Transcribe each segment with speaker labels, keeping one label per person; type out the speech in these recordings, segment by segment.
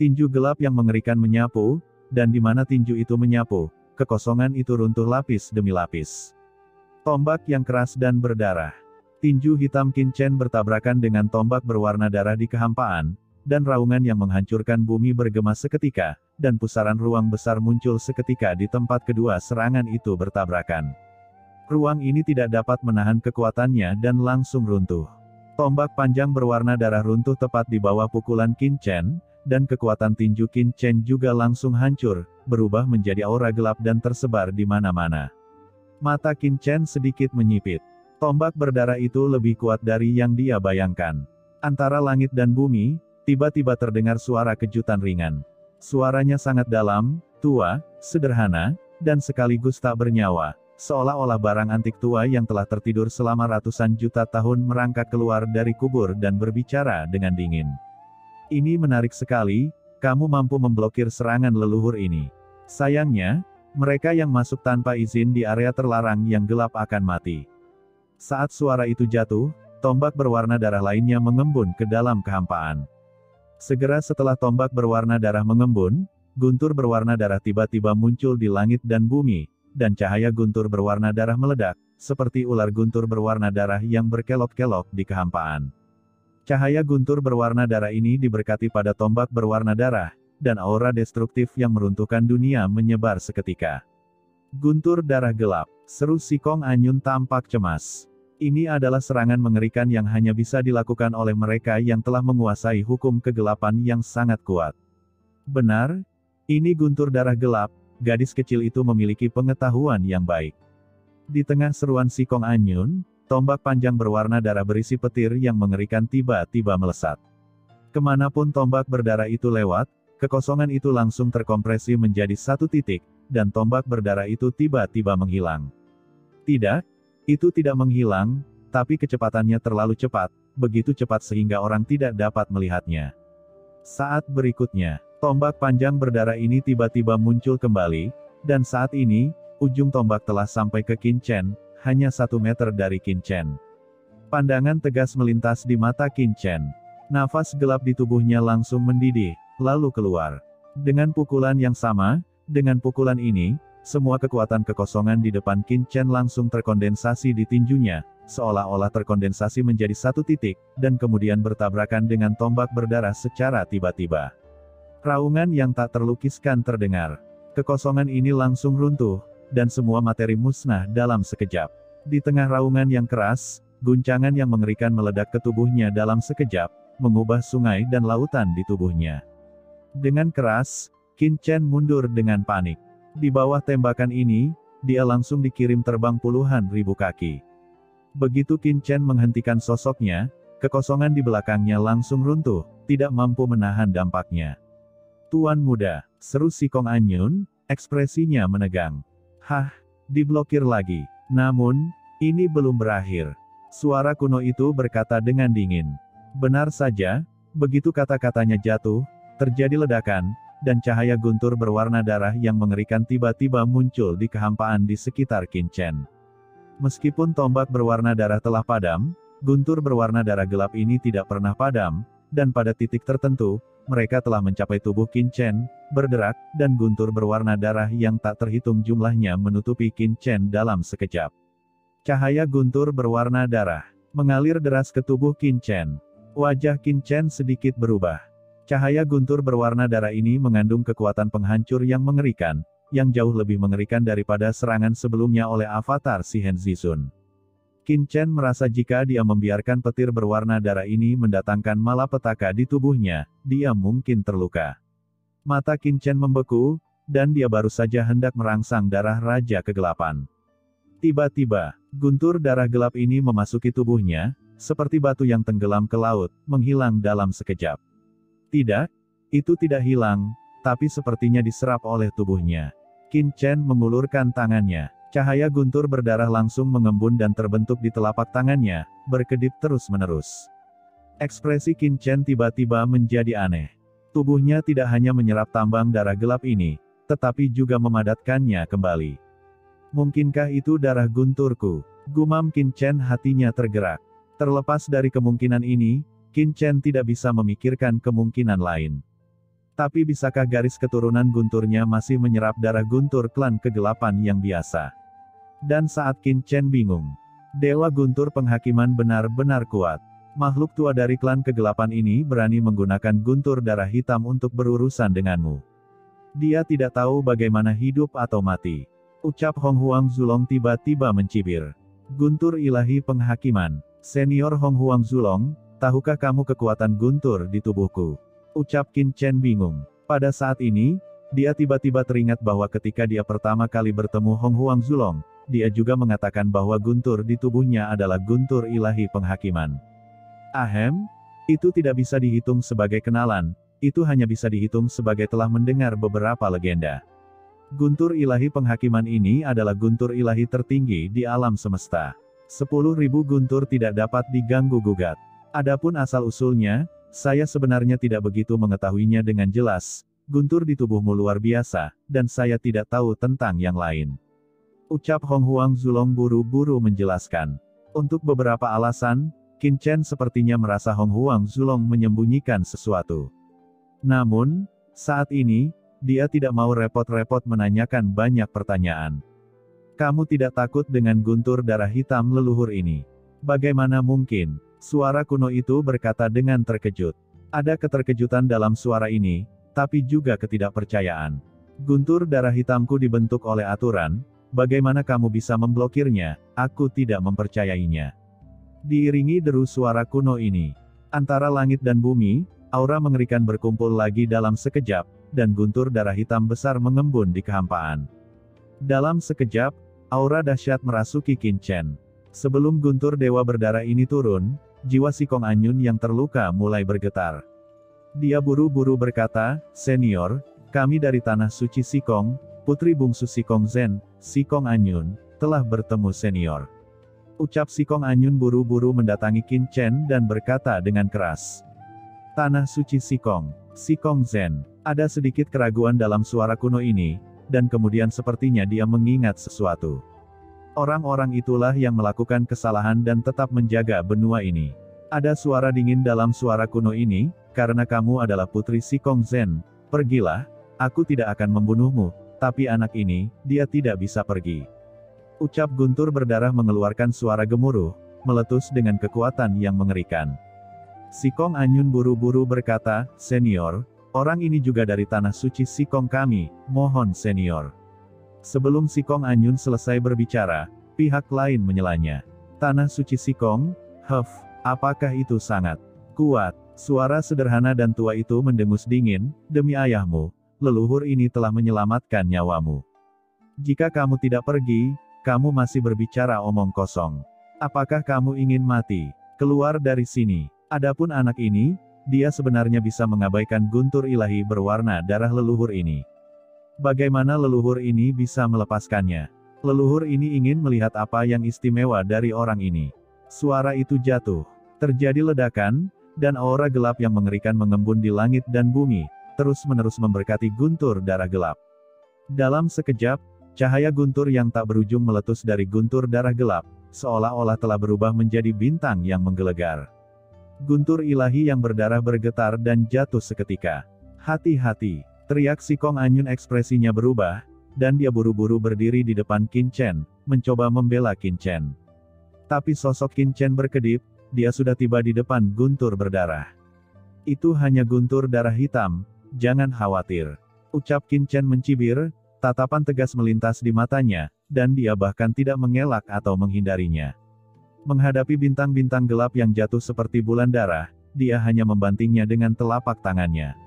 Speaker 1: Tinju gelap yang mengerikan menyapu, dan di mana tinju itu menyapu, kekosongan itu runtuh lapis demi lapis. Tombak yang keras dan berdarah. Tinju hitam Qin Chen bertabrakan dengan tombak berwarna darah di kehampaan, dan raungan yang menghancurkan bumi bergema seketika, dan pusaran ruang besar muncul seketika di tempat kedua serangan itu bertabrakan. Ruang ini tidak dapat menahan kekuatannya dan langsung runtuh. Tombak panjang berwarna darah runtuh tepat di bawah pukulan Qin Chen, dan kekuatan tinju Qin Chen juga langsung hancur, berubah menjadi aura gelap dan tersebar di mana-mana. Mata Qin Chen sedikit menyipit. Tombak berdarah itu lebih kuat dari yang dia bayangkan. Antara langit dan bumi, tiba-tiba terdengar suara kejutan ringan. Suaranya sangat dalam, tua, sederhana, dan sekaligus tak bernyawa. Seolah-olah barang antik tua yang telah tertidur selama ratusan juta tahun merangkak keluar dari kubur dan berbicara dengan dingin. Ini menarik sekali, kamu mampu memblokir serangan leluhur ini. Sayangnya, mereka yang masuk tanpa izin di area terlarang yang gelap akan mati. Saat suara itu jatuh, tombak berwarna darah lainnya mengembun ke dalam kehampaan. Segera setelah tombak berwarna darah mengembun, guntur berwarna darah tiba-tiba muncul di langit dan bumi, dan cahaya guntur berwarna darah meledak, seperti ular guntur berwarna darah yang berkelok-kelok di kehampaan. Cahaya guntur berwarna darah ini diberkati pada tombak berwarna darah, dan aura destruktif yang meruntuhkan dunia menyebar seketika. Guntur darah gelap, seru Si Kong Anyun tampak cemas. Ini adalah serangan mengerikan yang hanya bisa dilakukan oleh mereka yang telah menguasai hukum kegelapan yang sangat kuat. Benar, ini guntur darah gelap. Gadis kecil itu memiliki pengetahuan yang baik. Di tengah seruan Si Kong Anyun, tombak panjang berwarna darah berisi petir yang mengerikan tiba-tiba melesat. Kemanapun tombak berdarah itu lewat, kekosongan itu langsung terkompresi menjadi satu titik, dan tombak berdarah itu tiba-tiba menghilang. Tidak, itu tidak menghilang, tapi kecepatannya terlalu cepat, begitu cepat sehingga orang tidak dapat melihatnya. Saat berikutnya, tombak panjang berdarah ini tiba-tiba muncul kembali, dan saat ini, ujung tombak telah sampai ke Qin Chen, hanya 1 meter dari Qin Chen. Pandangan tegas melintas di mata Qin Chen. Nafas gelap di tubuhnya langsung mendidih, lalu keluar. Dengan pukulan yang sama, dengan pukulan ini, semua kekuatan kekosongan di depan Qin Chen langsung terkondensasi di tinjunya, seolah-olah terkondensasi menjadi satu titik, dan kemudian bertabrakan dengan tombak berdarah secara tiba-tiba. Raungan yang tak terlukiskan terdengar. Kekosongan ini langsung runtuh, dan semua materi musnah dalam sekejap. Di tengah raungan yang keras, guncangan yang mengerikan meledak ke tubuhnya dalam sekejap, mengubah sungai dan lautan di tubuhnya. Dengan keras, Qin Chen mundur dengan panik. Di bawah tembakan ini, dia langsung dikirim terbang puluhan ribu kaki. Begitu Qin Chen menghentikan sosoknya, kekosongan di belakangnya langsung runtuh, tidak mampu menahan dampaknya. Tuan muda, seru Si Kong Anyun, ekspresinya menegang. Hah, diblokir lagi. Namun, ini belum berakhir. Suara kuno itu berkata dengan dingin. Benar saja, begitu kata-katanya jatuh, terjadi ledakan, dan cahaya guntur berwarna darah yang mengerikan tiba-tiba muncul di kehampaan di sekitar Qin Chen. Meskipun tombak berwarna darah telah padam, guntur berwarna darah gelap ini tidak pernah padam, dan pada titik tertentu, mereka telah mencapai tubuh Qin Chen, berderak, dan guntur berwarna darah yang tak terhitung jumlahnya menutupi Qin Chen dalam sekejap. Cahaya guntur berwarna darah mengalir deras ke tubuh Qin Chen. Wajah Qin Chen sedikit berubah. Cahaya guntur berwarna darah ini mengandung kekuatan penghancur yang mengerikan, yang jauh lebih mengerikan daripada serangan sebelumnya oleh avatar si Hen Zizun. Qin Chen merasa jika dia membiarkan petir berwarna darah ini mendatangkan malapetaka di tubuhnya, dia mungkin terluka. Mata Qin Chen membeku, dan dia baru saja hendak merangsang darah Raja Kegelapan. Tiba-tiba, guntur darah gelap ini memasuki tubuhnya, seperti batu yang tenggelam ke laut, menghilang dalam sekejap. Tidak, itu tidak hilang, tapi sepertinya diserap oleh tubuhnya. Qin Chen mengulurkan tangannya. Cahaya guntur berdarah langsung mengembun dan terbentuk di telapak tangannya, berkedip terus-menerus. Ekspresi Qin Chen tiba-tiba menjadi aneh. Tubuhnya tidak hanya menyerap tambang darah gelap ini, tetapi juga memadatkannya kembali. Mungkinkah itu darah gunturku? Gumam Qin Chen, hatinya tergerak. Terlepas dari kemungkinan ini, Qin Chen tidak bisa memikirkan kemungkinan lain. Tapi bisakah garis keturunan gunturnya masih menyerap darah guntur klan kegelapan yang biasa? Dan saat Qin Chen bingung, Dewa Guntur Penghakiman benar-benar kuat. Makhluk tua dari klan kegelapan ini berani menggunakan guntur darah hitam untuk berurusan denganmu. Dia tidak tahu bagaimana hidup atau mati. Ucap Hong Huang Zulong tiba-tiba mencibir. Guntur ilahi penghakiman. Senior Hong Huang Zulong, tahukah kamu kekuatan guntur di tubuhku? Ucap Qin Chen bingung. Pada saat ini, dia tiba-tiba teringat bahwa ketika dia pertama kali bertemu Hong Huang Zulong, dia juga mengatakan bahwa guntur di tubuhnya adalah guntur ilahi penghakiman. Ahem, itu tidak bisa dihitung sebagai kenalan, itu hanya bisa dihitung sebagai telah mendengar beberapa legenda. Guntur ilahi penghakiman ini adalah guntur ilahi tertinggi di alam semesta. 10.000 guntur tidak dapat diganggu-gugat. Adapun asal-usulnya, saya sebenarnya tidak begitu mengetahuinya dengan jelas. Guntur di tubuhmu luar biasa, dan saya tidak tahu tentang yang lain. Ucap Hong Huang Zulong buru-buru menjelaskan. Untuk beberapa alasan, Qin Chen sepertinya merasa Hong Huang Zulong menyembunyikan sesuatu. Namun, saat ini, dia tidak mau repot-repot menanyakan banyak pertanyaan. Kamu tidak takut dengan guntur darah hitam leluhur ini? Bagaimana mungkin? Suara kuno itu berkata dengan terkejut. Ada keterkejutan dalam suara ini, tapi juga ketidakpercayaan. Guntur darah hitamku dibentuk oleh aturan, bagaimana kamu bisa memblokirnya? Aku tidak mempercayainya. Diiringi deru suara kuno ini, antara langit dan bumi, aura mengerikan berkumpul lagi dalam sekejap, dan guntur darah hitam besar mengembun di kehampaan. Dalam sekejap, aura dahsyat merasuki Qin Chen. Sebelum guntur dewa berdarah ini turun, jiwa Sikong Anyun yang terluka mulai bergetar. Dia buru-buru berkata, "Senior, kami dari Tanah Suci Sikong, putri bungsu Sikong Zen, Sikong Anyun, telah bertemu senior." Ucap Sikong Anyun buru-buru mendatangi Qin Chen dan berkata dengan keras. Tanah Suci Sikong, Sikong Zen. Ada sedikit keraguan dalam suara kuno ini, dan kemudian sepertinya dia mengingat sesuatu. Orang-orang itulah yang melakukan kesalahan dan tetap menjaga benua ini. Ada suara dingin dalam suara kuno ini, karena kamu adalah putri Sikong Zen, pergilah, aku tidak akan membunuhmu, tapi anak ini, dia tidak bisa pergi. Ucap guntur berdarah mengeluarkan suara gemuruh, meletus dengan kekuatan yang mengerikan. Sikong Anyun buru-buru berkata, "Senior, orang ini juga dari Tanah Suci Sikong kami, mohon senior." Sebelum Sikong Anyun selesai berbicara, pihak lain menyelanya. Tanah Suci Sikong, apakah itu sangat kuat? Suara sederhana dan tua itu mendengus dingin, "Demi ayahmu, leluhur ini telah menyelamatkan nyawamu. Jika kamu tidak pergi, kamu masih berbicara omong kosong. Apakah kamu ingin mati? Keluar dari sini." Adapun anak ini, dia sebenarnya bisa mengabaikan guntur ilahi berwarna darah leluhur ini. Bagaimana leluhur ini bisa melepaskannya? Leluhur ini ingin melihat apa yang istimewa dari orang ini. Suara itu jatuh. Terjadi ledakan, dan aura gelap yang mengerikan mengembun di langit dan bumi, terus-menerus memberkati guntur darah gelap. Dalam sekejap, cahaya guntur yang tak berujung meletus dari guntur darah gelap, seolah-olah telah berubah menjadi bintang yang menggelegar. Guntur ilahi yang berdarah bergetar dan jatuh seketika. "Hati-hati!" teriak Sikong Anyun, ekspresinya berubah, dan dia buru-buru berdiri di depan Qin Chen, mencoba membela Qin Chen. Tapi sosok Qin Chen berkedip, dia sudah tiba di depan guntur berdarah. "Itu hanya guntur darah hitam, jangan khawatir," ucap Qin Chen mencibir, tatapan tegas melintas di matanya, dan dia bahkan tidak mengelak atau menghindarinya. Menghadapi bintang-bintang gelap yang jatuh seperti bulan darah, dia hanya membantingnya dengan telapak tangannya.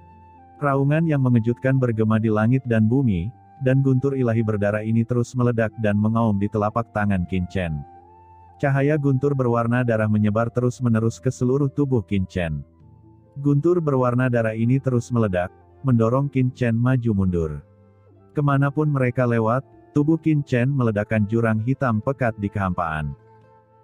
Speaker 1: Raungan yang mengejutkan bergema di langit dan bumi, dan guntur ilahi berdarah ini terus meledak dan mengaum di telapak tangan Qin Chen. Cahaya guntur berwarna darah menyebar terus-menerus ke seluruh tubuh Qin Chen. Guntur berwarna darah ini terus meledak, mendorong Qin Chen maju mundur. Kemanapun mereka lewat, tubuh Qin Chen meledakkan jurang hitam pekat di kehampaan.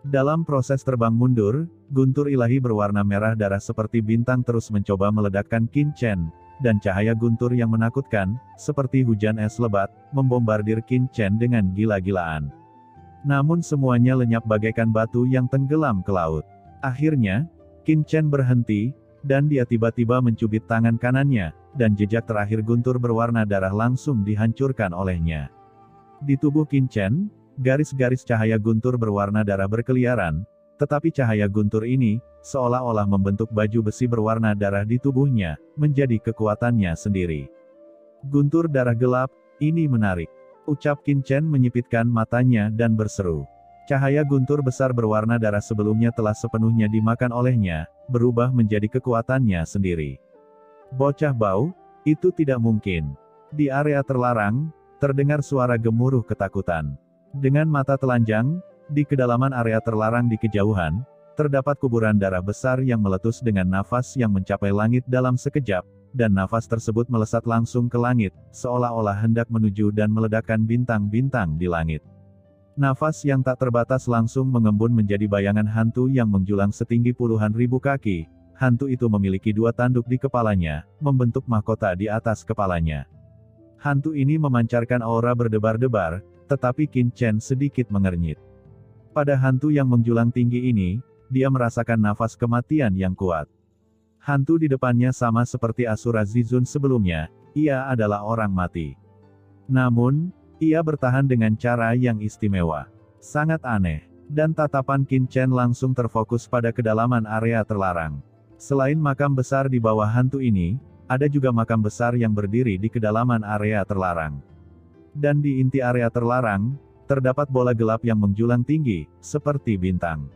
Speaker 1: Dalam proses terbang mundur, guntur ilahi berwarna merah darah seperti bintang terus mencoba meledakkan Qin Chen, dan cahaya guntur yang menakutkan, seperti hujan es lebat, membombardir Qin Chen dengan gila-gilaan. Namun semuanya lenyap bagaikan batu yang tenggelam ke laut. Akhirnya, Qin Chen berhenti, dan dia tiba-tiba mencubit tangan kanannya, dan jejak terakhir guntur berwarna darah langsung dihancurkan olehnya. Di tubuh Qin Chen, garis-garis cahaya guntur berwarna darah berkeliaran, tetapi cahaya guntur ini, seolah-olah membentuk baju besi berwarna darah di tubuhnya, menjadi kekuatannya sendiri. Guntur darah gelap, ini menarik. Ucap Qin Chen menyipitkan matanya dan berseru. Cahaya guntur besar berwarna darah sebelumnya telah sepenuhnya dimakan olehnya, berubah menjadi kekuatannya sendiri. Bocah bau, itu tidak mungkin. Di area terlarang, terdengar suara gemuruh ketakutan. Dengan mata telanjang, di kedalaman area terlarang di kejauhan, terdapat kuburan darah besar yang meletus dengan nafas yang mencapai langit dalam sekejap, dan nafas tersebut melesat langsung ke langit, seolah-olah hendak menuju dan meledakkan bintang-bintang di langit. Nafas yang tak terbatas langsung mengembun menjadi bayangan hantu yang menjulang setinggi puluhan ribu kaki. Hantu itu memiliki 2 tanduk di kepalanya, membentuk mahkota di atas kepalanya. Hantu ini memancarkan aura berdebar-debar, tetapi Qin Chen sedikit mengernyit. Pada hantu yang menjulang tinggi ini, dia merasakan nafas kematian yang kuat. Hantu di depannya sama seperti Asura Zizun sebelumnya, ia adalah orang mati. Namun, ia bertahan dengan cara yang istimewa. Sangat aneh. Dan tatapan Qin Chen langsung terfokus pada kedalaman area terlarang. Selain makam besar di bawah hantu ini, ada juga makam besar yang berdiri di kedalaman area terlarang. Dan di inti area terlarang, terdapat bola gelap yang menjulang tinggi, seperti bintang.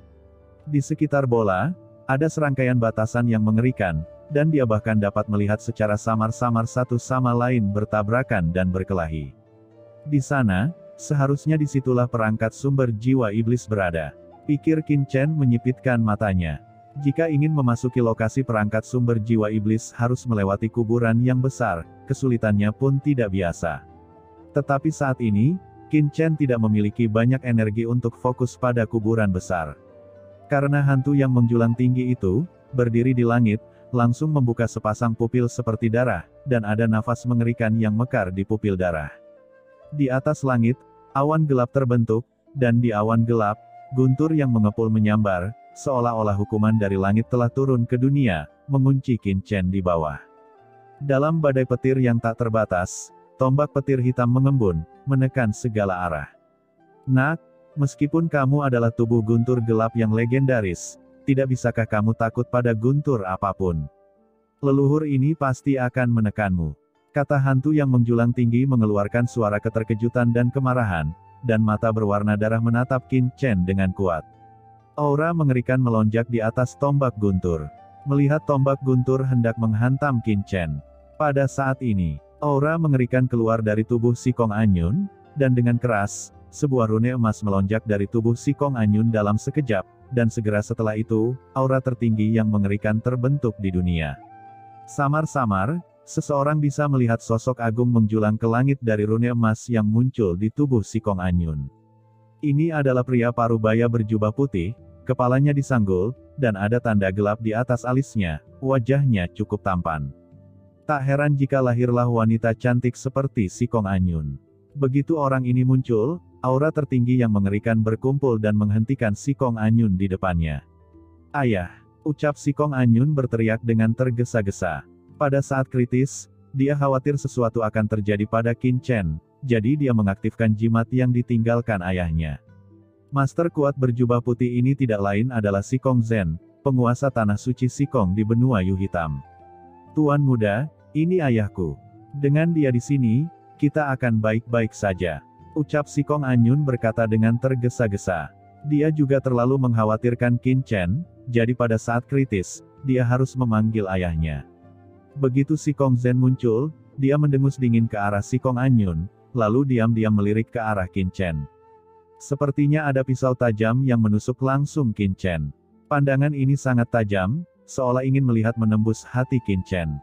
Speaker 1: Di sekitar bola, ada serangkaian batasan yang mengerikan, dan dia bahkan dapat melihat secara samar-samar satu sama lain bertabrakan dan berkelahi. Di sana, seharusnya disitulah perangkat sumber jiwa iblis berada. Pikir Qin Chen menyipitkan matanya. Jika ingin memasuki lokasi perangkat sumber jiwa iblis harus melewati kuburan yang besar, kesulitannya pun tidak biasa. Tetapi saat ini, Qin Chen tidak memiliki banyak energi untuk fokus pada kuburan besar. Karena hantu yang menjulang tinggi itu, berdiri di langit, langsung membuka sepasang pupil seperti darah, dan ada nafas mengerikan yang mekar di pupil darah. Di atas langit, awan gelap terbentuk, dan di awan gelap, guntur yang mengepul menyambar, seolah-olah hukuman dari langit telah turun ke dunia, mengunci Qin Chen di bawah. Dalam badai petir yang tak terbatas, tombak petir hitam mengembun, menekan segala arah. Nak, meskipun kamu adalah tubuh guntur gelap yang legendaris, tidak bisakah kamu takut pada guntur apapun? Leluhur ini pasti akan menekanmu. Kata hantu yang menjulang tinggi mengeluarkan suara keterkejutan dan kemarahan, dan mata berwarna darah menatap Qin Chen dengan kuat. Aura mengerikan melonjak di atas tombak guntur. Melihat tombak guntur hendak menghantam Qin Chen. Pada saat ini, aura mengerikan keluar dari tubuh si Kong Anyun, dan dengan keras, sebuah rune emas melonjak dari tubuh si Kong Anyun dalam sekejap, dan segera setelah itu, aura tertinggi yang mengerikan terbentuk di dunia. Samar-samar, seseorang bisa melihat sosok agung menjulang ke langit dari rune emas yang muncul di tubuh si Kong Anyun. Ini adalah pria parubaya berjubah putih, kepalanya disanggul, dan ada tanda gelap di atas alisnya, wajahnya cukup tampan. Tak heran jika lahirlah wanita cantik seperti si Kong Anyun. Begitu orang ini muncul, aura tertinggi yang mengerikan berkumpul dan menghentikan si Kong Anyun di depannya. "Ayah!" ucap si Kong Anyun berteriak dengan tergesa-gesa. Pada saat kritis, dia khawatir sesuatu akan terjadi pada Qin Chen, jadi dia mengaktifkan jimat yang ditinggalkan ayahnya. Master kuat berjubah putih ini tidak lain adalah Si Kong Zhen, penguasa tanah suci Si Kong di benua Yu Hitam. "Tuan muda, ini ayahku. Dengan dia di sini, kita akan baik-baik saja," ucap Si Kong Anyun berkata dengan tergesa-gesa. Dia juga terlalu mengkhawatirkan Qin Chen, jadi pada saat kritis, dia harus memanggil ayahnya. Begitu Si Kong Zhen muncul, dia mendengus dingin ke arah Si Kong Anyun, lalu diam-diam melirik ke arah Qin Chen. Sepertinya ada pisau tajam yang menusuk langsung Qin Chen. Pandangan ini sangat tajam, seolah ingin melihat menembus hati Qin Chen.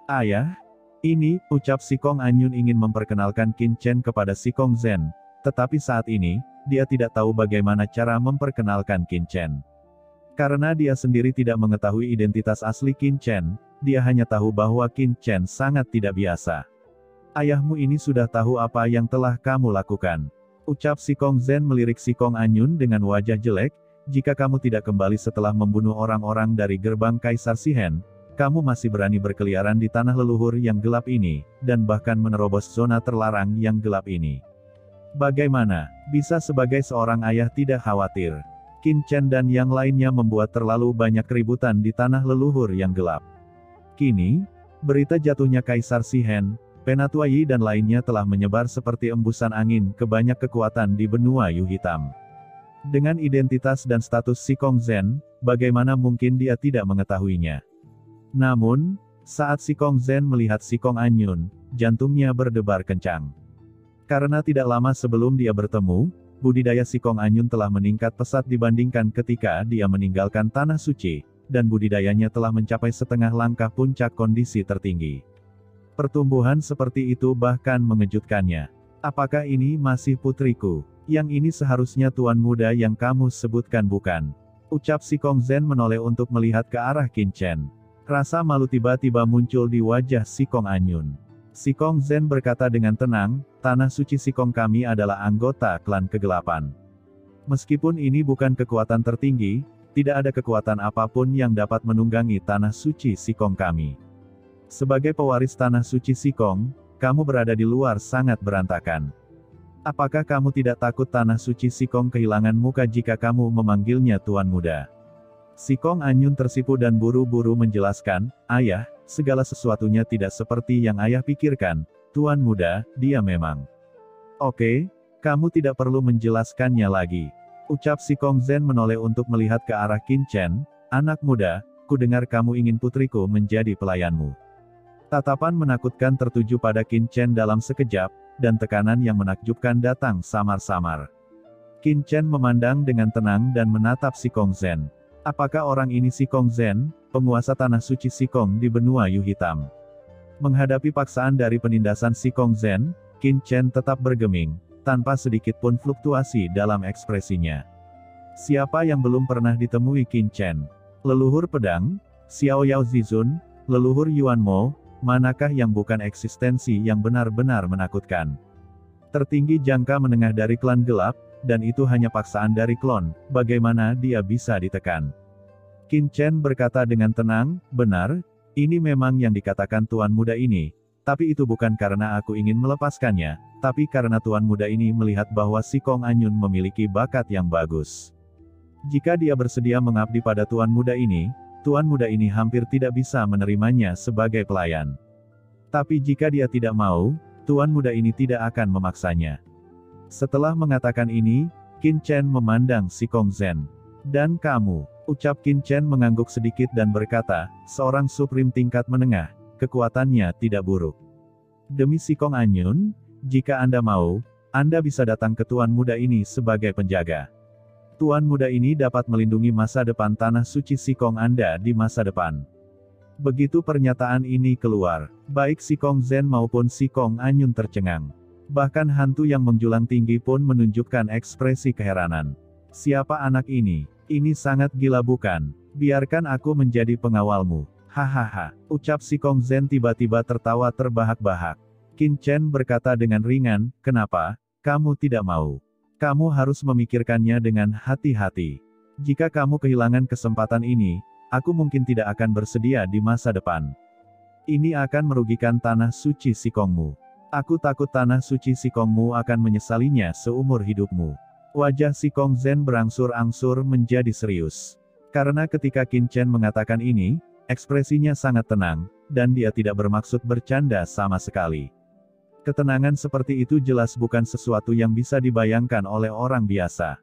Speaker 1: "Ayah, ini," ucap Si Kong Anyun ingin memperkenalkan Qin Chen kepada Si Kong Zhen, tetapi saat ini, dia tidak tahu bagaimana cara memperkenalkan Qin Chen. Karena dia sendiri tidak mengetahui identitas asli Qin Chen, dia hanya tahu bahwa Qin Chen sangat tidak biasa. "Ayahmu ini sudah tahu apa yang telah kamu lakukan," ucap Si Kong Zhen melirik Si Kong Anyun dengan wajah jelek, "jika kamu tidak kembali setelah membunuh orang-orang dari gerbang Kaisar Sihen, kamu masih berani berkeliaran di tanah leluhur yang gelap ini, dan bahkan menerobos zona terlarang yang gelap ini. Bagaimana bisa sebagai seorang ayah tidak khawatir? Qin Chen dan yang lainnya membuat terlalu banyak keributan di tanah leluhur yang gelap. Kini, berita jatuhnya Kaisar Shihen, Penatua Yi dan lainnya telah menyebar seperti embusan angin ke banyak kekuatan di benua Yu Hitam. Dengan identitas dan status Si Kong Zhen, bagaimana mungkin dia tidak mengetahuinya? Namun, saat Si Kong Zhen melihat Si Kong Anyun, jantungnya berdebar kencang. Karena tidak lama sebelum dia bertemu, budidaya Si Kong Anyun telah meningkat pesat dibandingkan ketika dia meninggalkan Tanah Suci, dan budidayanya telah mencapai setengah langkah puncak kondisi tertinggi. Pertumbuhan seperti itu bahkan mengejutkannya. Apakah ini masih putriku? Yang ini seharusnya tuan muda yang kamu sebutkan bukan? Ucap Si Kong Zhen menoleh untuk melihat ke arah Qin Chen. Rasa malu tiba-tiba muncul di wajah Si Kong Anyun. Si Kong Zhen berkata dengan tenang, Tanah Suci Si Kong kami adalah anggota klan kegelapan. Meskipun ini bukan kekuatan tertinggi, tidak ada kekuatan apapun yang dapat menunggangi Tanah Suci Si Kong kami. Sebagai pewaris Tanah Suci Si Kong, kamu berada di luar sangat berantakan. Apakah kamu tidak takut Tanah Suci Si Kong kehilangan muka jika kamu memanggilnya Tuan Muda? Si Kong Anyun tersipu dan buru-buru menjelaskan, Ayah, segala sesuatunya tidak seperti yang ayah pikirkan, Tuan Muda, dia memang. Oke, kamu tidak perlu menjelaskannya lagi. Ucap Si Kong Zhen menoleh untuk melihat ke arah Qin Chen, anak muda, ku dengar kamu ingin putriku menjadi pelayanmu. Tatapan menakutkan tertuju pada Qin Chen dalam sekejap, dan tekanan yang menakjubkan datang samar-samar. Qin Chen memandang dengan tenang dan menatap Si Kong Zhen. Apakah orang ini Si Kong Zhen, penguasa Tanah Suci Si Kong di benua Yu Hitam? Menghadapi paksaan dari penindasan Si Kong Zhen, Qin Chen tetap bergeming, tanpa sedikit pun fluktuasi dalam ekspresinya. Siapa yang belum pernah ditemui Qin Chen? Leluhur pedang, Xiao Yao Zizun, leluhur Yuan Mo, manakah yang bukan eksistensi yang benar-benar menakutkan? Tertinggi jangka menengah dari klan gelap, dan itu hanya paksaan dari klon, bagaimana dia bisa ditekan? Qin Chen berkata dengan tenang, benar, ini memang yang dikatakan tuan muda ini, tapi itu bukan karena aku ingin melepaskannya, tapi karena tuan muda ini melihat bahwa Si Kong Anyun memiliki bakat yang bagus. Jika dia bersedia mengabdi pada tuan muda ini hampir tidak bisa menerimanya sebagai pelayan. Tapi jika dia tidak mau, tuan muda ini tidak akan memaksanya. Setelah mengatakan ini, Qin Chen memandang Si Kong Zhen. Dan kamu, ucap Qin Chen mengangguk sedikit dan berkata, seorang suprim tingkat menengah, kekuatannya tidak buruk. Demi Si Kong Anyun, jika Anda mau, Anda bisa datang ke tuan muda ini sebagai penjaga. Tuan muda ini dapat melindungi masa depan Tanah Suci Si Kong Anda di masa depan. Begitu pernyataan ini keluar, baik Si Kong Zhen maupun Si Kong Anyun tercengang. Bahkan hantu yang menjulang tinggi pun menunjukkan ekspresi keheranan. Siapa anak ini? Ini sangat gila bukan? Biarkan aku menjadi pengawalmu. Hahaha, ucap Si Kong Zhen tiba-tiba tertawa terbahak-bahak. Qin Chen berkata dengan ringan, kenapa, kamu tidak mau? Kamu harus memikirkannya dengan hati-hati. Jika kamu kehilangan kesempatan ini, aku mungkin tidak akan bersedia di masa depan. Ini akan merugikan Tanah Suci Si Kongmu. Aku takut Tanah Suci Si Kongmu akan menyesalinya seumur hidupmu. Wajah Si Kong Zhen berangsur-angsur menjadi serius. Karena ketika Qin Chen mengatakan ini, ekspresinya sangat tenang, dan dia tidak bermaksud bercanda sama sekali. Ketenangan seperti itu jelas bukan sesuatu yang bisa dibayangkan oleh orang biasa.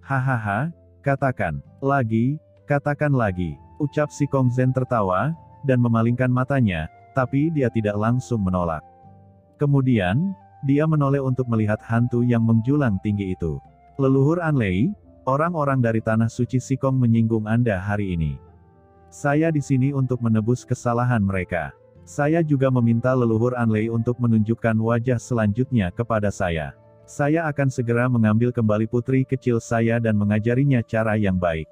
Speaker 1: Hahaha, katakan lagi, ucap Si Kong Zhen tertawa, dan memalingkan matanya, tapi dia tidak langsung menolak. Kemudian, dia menoleh untuk melihat hantu yang menjulang tinggi itu. Leluhur Anlei, orang-orang dari Tanah Suci Si Kong menyinggung Anda hari ini. Saya di sini untuk menebus kesalahan mereka. Saya juga meminta leluhur Anlei untuk menunjukkan wajah selanjutnya kepada saya. Saya akan segera mengambil kembali putri kecil saya dan mengajarinya cara yang baik.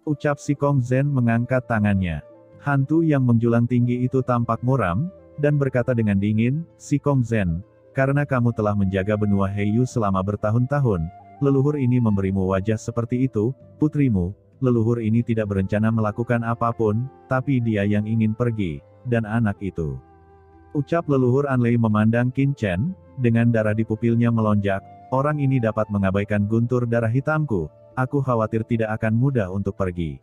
Speaker 1: Ucap Si Kong Zhen mengangkat tangannya. Hantu yang menjulang tinggi itu tampak muram, dan berkata dengan dingin, Si Kong Zhen, karena kamu telah menjaga benua Heiyu selama bertahun-tahun, leluhur ini memberimu wajah seperti itu, putrimu, leluhur ini tidak berencana melakukan apapun, tapi dia yang ingin pergi, dan anak itu. Ucap leluhur Anlei memandang Qin Chen, dengan darah di pupilnya melonjak, orang ini dapat mengabaikan guntur darah hitamku, aku khawatir tidak akan mudah untuk pergi.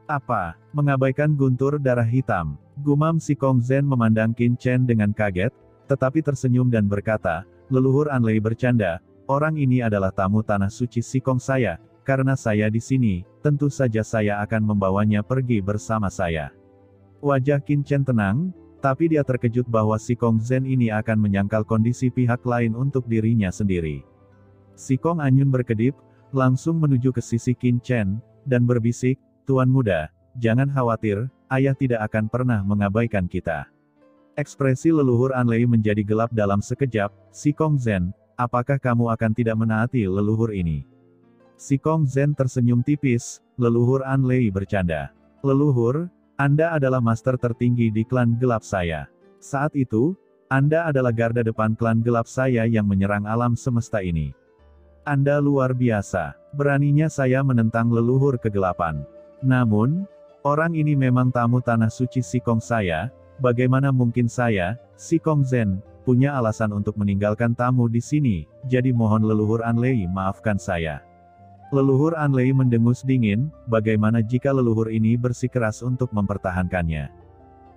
Speaker 1: Apa? Mengabaikan guntur darah hitam? Gumam si Kong Zhen memandang Qin Chen dengan kaget, tetapi tersenyum dan berkata, leluhur Anlei bercanda, orang ini adalah tamu tanah suci Sikong saya, karena saya di sini, tentu saja saya akan membawanya pergi bersama saya. Wajah Qin Chen tenang, tapi dia terkejut bahwa Sikong Zhen ini akan menyangkal kondisi pihak lain untuk dirinya sendiri. Sikong Anyun berkedip, langsung menuju ke sisi Qin Chen, dan berbisik, Tuan muda, jangan khawatir, ayah tidak akan pernah mengabaikan kita. Ekspresi leluhur Anlei menjadi gelap dalam sekejap, Sikong Zhen, apakah kamu akan tidak menaati leluhur ini? Sikong Zhen tersenyum tipis, leluhur Anlei bercanda. Leluhur, Anda adalah master tertinggi di klan gelap saya. Saat itu, Anda adalah garda depan klan gelap saya yang menyerang alam semesta ini. Anda luar biasa, beraninya saya menentang leluhur kegelapan. Namun, orang ini memang tamu tanah suci Sikong saya, bagaimana mungkin saya, Sikong Zhen, punya alasan untuk meninggalkan tamu di sini, jadi mohon leluhur Anlei maafkan saya. Leluhur Anlei mendengus dingin, bagaimana jika leluhur ini bersikeras untuk mempertahankannya.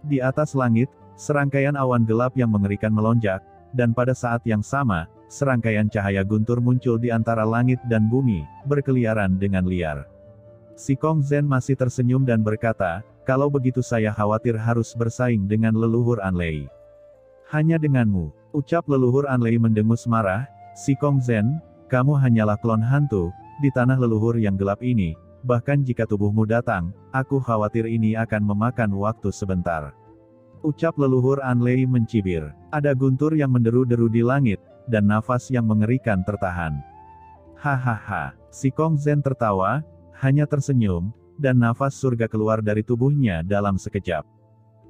Speaker 1: Di atas langit, serangkaian awan gelap yang mengerikan melonjak, dan pada saat yang sama, serangkaian cahaya guntur muncul di antara langit dan bumi, berkeliaran dengan liar. Sikong Zhen masih tersenyum dan berkata, kalau begitu saya khawatir harus bersaing dengan leluhur Anlei. Hanya denganmu, ucap leluhur Anlei mendengus marah, Sikong Zhen, kamu hanyalah klon hantu, di tanah leluhur yang gelap ini, bahkan jika tubuhmu datang, aku khawatir ini akan memakan waktu sebentar. Ucap leluhur Anlei mencibir, ada guntur yang menderu-deru di langit, dan nafas yang mengerikan tertahan. Hahaha, Sikong Zhen tertawa, hanya tersenyum, dan nafas surga keluar dari tubuhnya dalam sekejap.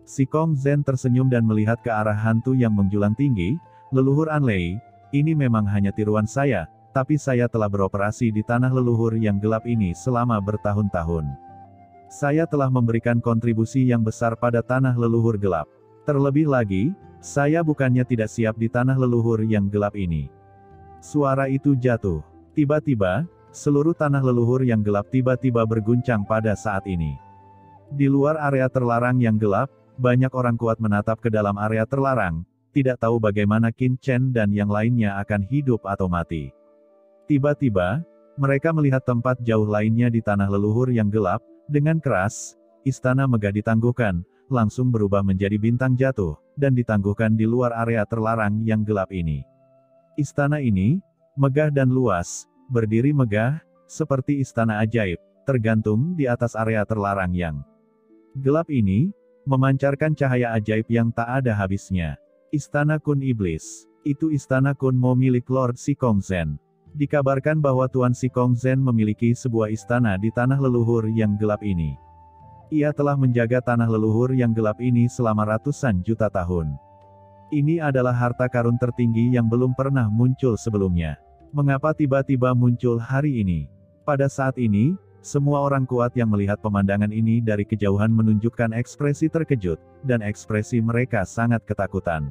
Speaker 1: Sikong Zhen tersenyum dan melihat ke arah hantu yang menjulang tinggi, leluhur Anlei, ini memang hanya tiruan saya, tapi saya telah beroperasi di tanah leluhur yang gelap ini selama bertahun-tahun. Saya telah memberikan kontribusi yang besar pada tanah leluhur gelap. Terlebih lagi, saya bukannya tidak siap di tanah leluhur yang gelap ini. Suara itu jatuh. Tiba-tiba, seluruh tanah leluhur yang gelap tiba-tiba berguncang pada saat ini. Di luar area terlarang yang gelap, banyak orang kuat menatap ke dalam area terlarang, tidak tahu bagaimana Qin Chen dan yang lainnya akan hidup atau mati. Tiba-tiba, mereka melihat tempat jauh lainnya di tanah leluhur yang gelap, dengan keras, istana megah ditangguhkan, langsung berubah menjadi bintang jatuh, dan ditangguhkan di luar area terlarang yang gelap ini. Istana ini, megah dan luas, berdiri megah, seperti istana ajaib, tergantung di atas area terlarang yang gelap ini, memancarkan cahaya ajaib yang tak ada habisnya. Istana Kun Iblis. Itu istana Kun Mo milik Lord Sikong Zhen. Dikabarkan bahwa Tuan Sikong Zhen memiliki sebuah istana di tanah leluhur yang gelap ini. Ia telah menjaga tanah leluhur yang gelap ini selama ratusan juta tahun. Ini adalah harta karun tertinggi yang belum pernah muncul sebelumnya. Mengapa tiba-tiba muncul hari ini? Pada saat ini, semua orang kuat yang melihat pemandangan ini dari kejauhan menunjukkan ekspresi terkejut, dan ekspresi mereka sangat ketakutan.